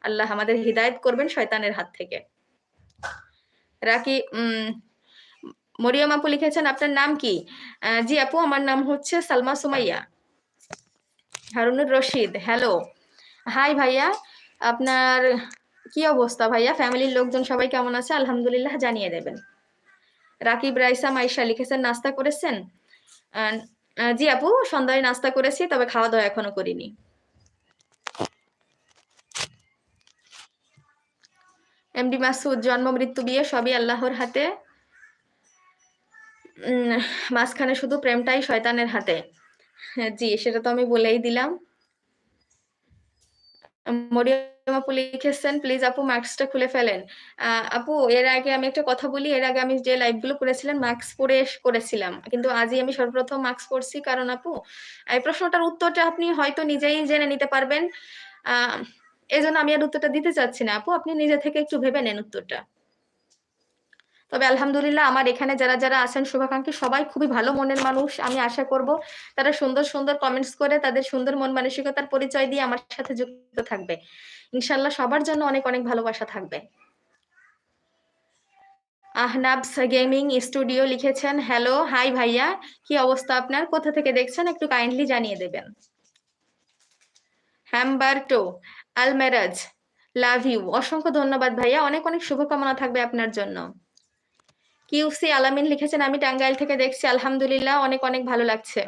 আল্লাহ আমাদের হিদায়াত করবেন শয়তানের হাত থেকে। রাকি মরিয়ম আপু লিখেছেন, আপনার নাম কি? জি আপু, আমার নাম হচ্ছে সালমা সুমাইয়া। হারুনুর রশিদ, হ্যালো, হাই ভাইয়া, আপনার কি অবস্থা ভাইয়া? ফ্যামিলির লোকজন সবাই কেমন আছে? আলহামদুলিল্লাহ জানিয়ে দেবেন। রাকিব রাইসা মাইশা লিখেছেন, নাস্তা করেছেন? জি আপু, সন্ধ্যায় নাস্তা করেছি, তবে খাওয়া দাওয়া এখনো করিনি। এমডি মাসুদ, জন্ম মৃত্যু বিয়ে সবই আল্লাহর হাতে, মাঝখানে শুধু প্রেমটাই শয়তানের হাতে। জি, সেটা তো আমি বলেই দিলাম। মরিয়ম আপু লিখেছেন, প্লিজ আপু মাস্কটা খুলে ফেলেন। আপু, এর আগে আমি একটা কথা বলি, এর আগে আমি যে লাইভগুলো করেছিলাম মাস্ক পরে করেছিলাম, কিন্তু আজই আমি সর্বপ্রথম মাস্ক পরছি, কারণ আপু এই প্রশ্নটার উত্তরটা আপনি হয়তো নিজেই জেনে নিতে পারবেন, এজন্য আমি আর উত্তরটা দিতে চাচ্ছি না। আপু, আপনি নিজে থেকে একটু ভেবে নেন উত্তরটা। তবে আলহামদুলিল্লাহ, আমার এখানে যারা যারা আছেন শুভাকাঙ্ক্ষী সবাই খুবই ভালো মনের মানুষ। আমি আশা করব তারা সুন্দর সুন্দর কমেন্টস করে তাদের সুন্দর মন মানসিকতার পরিচয় দিয়ে আমার সাথে যুক্ত থাকবে। ইনশাল্লাহ সবার জন্য অনেক অনেক ভালোবাসা থাকবে। আহনাবস গেমিং স্টুডিও লিখেছেন, হ্যালো, হাই ভাইয়া, কি অবস্থা আপনার? কোথা থেকে দেখছেন একটু কাইন্ডলি জানিয়ে দেবেন। হ্যামবার্টো আলমেরাজ, লাভ ইউ, অসংখ্য ধন্যবাদ ভাইয়া, অনেক অনেক শুভকামনা থাকবে আপনার জন্য। কিউসি আলামিন লিখেছেন, আমি টাঙ্গাইল থেকে দেখছি, আলহামদুলিল্লাহ অনেক অনেক ভালো লাগছে।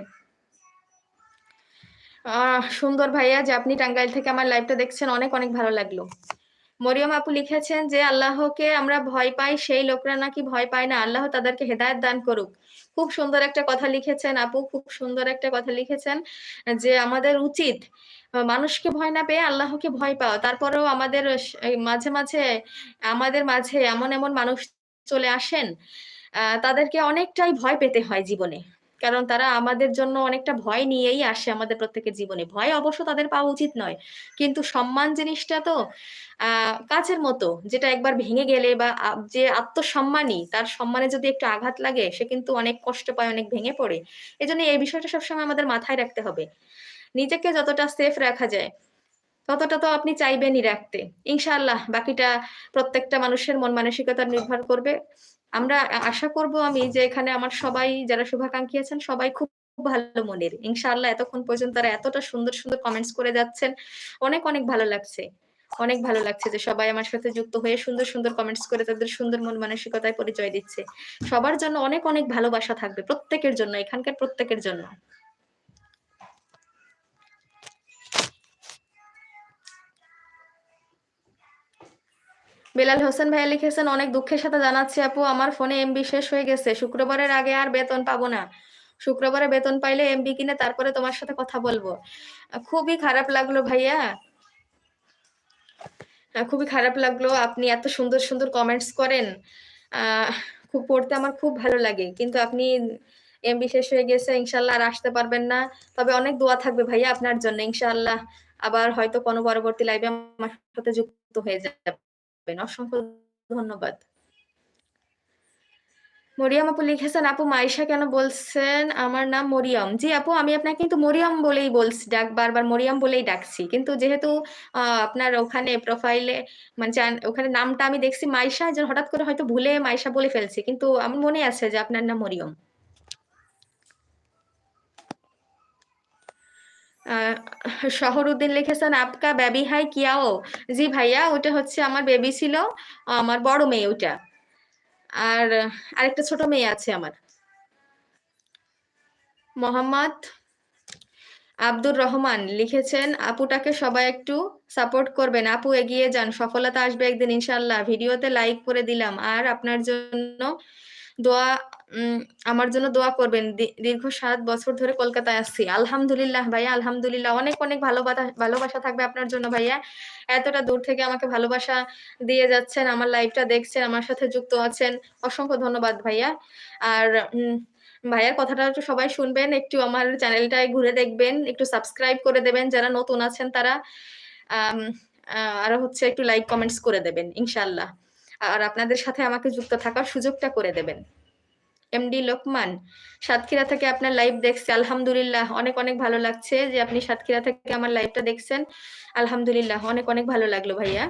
সুন্দর ভাইয়া, যে আপনি টাঙ্গাইল থেকে আমার লাইভটা দেখছেন, অনেক অনেক ভালো লাগলো। মরিয়ম আপু লিখেছেন যে আল্লাহকে আমরা ভয় পাই, সেই লোকরা নাকি ভয় পায় না, আল্লাহ তাদেরকে হেদায়েত দান করুক। খুব সুন্দর একটা কথা লিখেছেন আপু, খুব সুন্দর একটা কথা লিখেছেন, যে আমাদের উচিত মানুষকে ভয় না পেয়ে আল্লাহকে ভয় পাওয়া। তারপরেও আমাদের মাঝে মাঝে আমাদের মাঝে এমন এমন মানুষ চলে আসেন, তাদেরকে অনেকটাই ভয় পেতে হয় জীবনে, কারণ তারা আমাদের জন্য অনেকটা ভয় নিয়েই আসে আমাদের প্রত্যেকের জীবনে। ভয় অবশ্য তাদের পাওয়া উচিত নয়, কিন্তু সম্মান জিনিসটা তো কাচের মতো, যেটা একবার ভেঙে গেলে বা যে আত্মসম্মানী, তার সম্মানে যদি একটু আঘাত লাগে সে কিন্তু অনেক কষ্ট পায়, অনেক ভেঙে পড়ে। এই জন্য এই বিষয়টা সবসময় আমাদের মাথায় রাখতে হবে। নিজেকে যতটা সেফ রাখা যায় ততটা তো আপনি চাইবেনই রাখতে। ইনশাআল্লাহ বাকিটা প্রত্যেকটা মানুষের মন মানসিকতা নির্ভর করবে। আমরা আশা করব আমি যে এখানে আমার সবাই যারা শুভাকাঙ্ক্ষী আছেন সবাই খুব ভালো মনের। ইনশাআল্লাহ এতক্ষণ পর্যন্ত তারা এতটা সুন্দর সুন্দর কমেন্টস করে যাচ্ছেন, অনেক অনেক ভালো লাগছে। অনেক ভালো লাগছে যে সবাই আমার সাথে যুক্ত হয়ে সুন্দর সুন্দর কমেন্টস করে তাদের সুন্দর মন মানসিকতায় পরিচয় দিচ্ছে। সবার জন্য অনেক অনেক ভালোবাসা থাকবে, প্রত্যেকের জন্য, এখানকার প্রত্যেকের জন্য। বেলাল হোসেন ভাইয়া লিখেছেন, অনেক দুঃখের সাথে জানাচ্ছি আপু, আমার ফোনে এমবি শেষ হয়ে গেছে, শুক্রবারের আগে আর বেতন পাবো না। শুক্রবারে বেতন পাইলে এমবি কিনে তারপরে তোমার সাথে কথা বলবো। খুবই খারাপ লাগলো ভাইয়া, খুবই খারাপ লাগলো। আপনি এত সুন্দর সুন্দর কমেন্টস করেন, আহ খুব পড়তে আমার খুব ভালো লাগে, কিন্তু আপনি এমবি শেষ হয়ে গেছে, ইনশাল্লাহ আর আসতে পারবেন না। তবে অনেক দোয়া থাকবে ভাইয়া আপনার জন্য, ইনশাআল্লাহ আবার হয়তো কোনো পরবর্তী লাইভে আমার সাথে যুক্ত হয়ে যাবেন। অসংখ্য ধন্যবাদ। মরিয়ম আপু লিখেছেন, আপু মাইশা কেন বলছেন আমার নাম মরিয়ম? জি আপু, আমি আপনাকে কিন্তু মরিয়ম বলেই বলছি, বারবার মরিয়ম বলেই ডাকছি, কিন্তু যেহেতু আপনার ওখানে প্রোফাইলে মানে ওখানে নামটা আমি দেখছি মাইশা, যে হঠাৎ করে হয়তো ভুলে মাইশা বলে ফেলছি, কিন্তু আমার মনে আছে যে আপনার নাম মরিয়ম। শহরুদ্দিন লিখেছেন, আপকা বেবি হাই কিয়াও? জি ভাইয়া, ওটা হচ্ছে আমার বেবি ছিল, আমার বড় মেয়ে ওটা, আর আরেকটা ছোট মেয়ে আছে আমার। মোহাম্মদ আব্দুর রহমান লিখেছেন, আপুটাকে সবাই একটু সাপোর্ট করবেন, আপু এগিয়ে যান, সফলতা আসবে একদিন ইনশাল্লাহ। ভিডিওতে লাইক করে দিলাম, আর আপনার জন্য দোয়া, উম, আমার জন্য দোয়া করবেন। দীর্ঘ 7 বছর ধরে কলকাতায় আছি। আলহামদুলিল্লাহ ভাইয়া, আলহামদুলিল্লাহ, অনেক অনেক ভালোবাসা ভালোবাসা থাকবে আপনার জন্য ভাইয়া। এতটা দূর থেকে আমাকে ভালোবাসা দিয়ে যাচ্ছেন, আমার লাইভটা দেখছেন, আমার সাথে যুক্ত আছেন, অসংখ্য ধন্যবাদ ভাইয়া। আর ভাইয়ার কথাটা একটু সবাই শুনবেন, একটু আমার চ্যানেলটায় ঘুরে দেখবেন, একটু সাবস্ক্রাইব করে দেবেন যারা নতুন আছেন তারা, আম, আর হচ্ছে একটু লাইক কমেন্টস করে দেবেন ইনশাআল্লাহ, আর আপনাদের সাথে আমাকে যুক্ত থাকার সুযোগটা করে দেবেন। এমডি লোকমান, সাতক্ষীরা থেকে আপনার লাইভ দেখছি, আলহামদুলিল্লাহ অনেক অনেক ভালো লাগছে যে আপনি সাতক্ষীরা থেকে আমার লাইভটা দেখছেন। আলহামদুলিল্লাহ অনেক অনেক ভালো লাগলো ভাইয়া।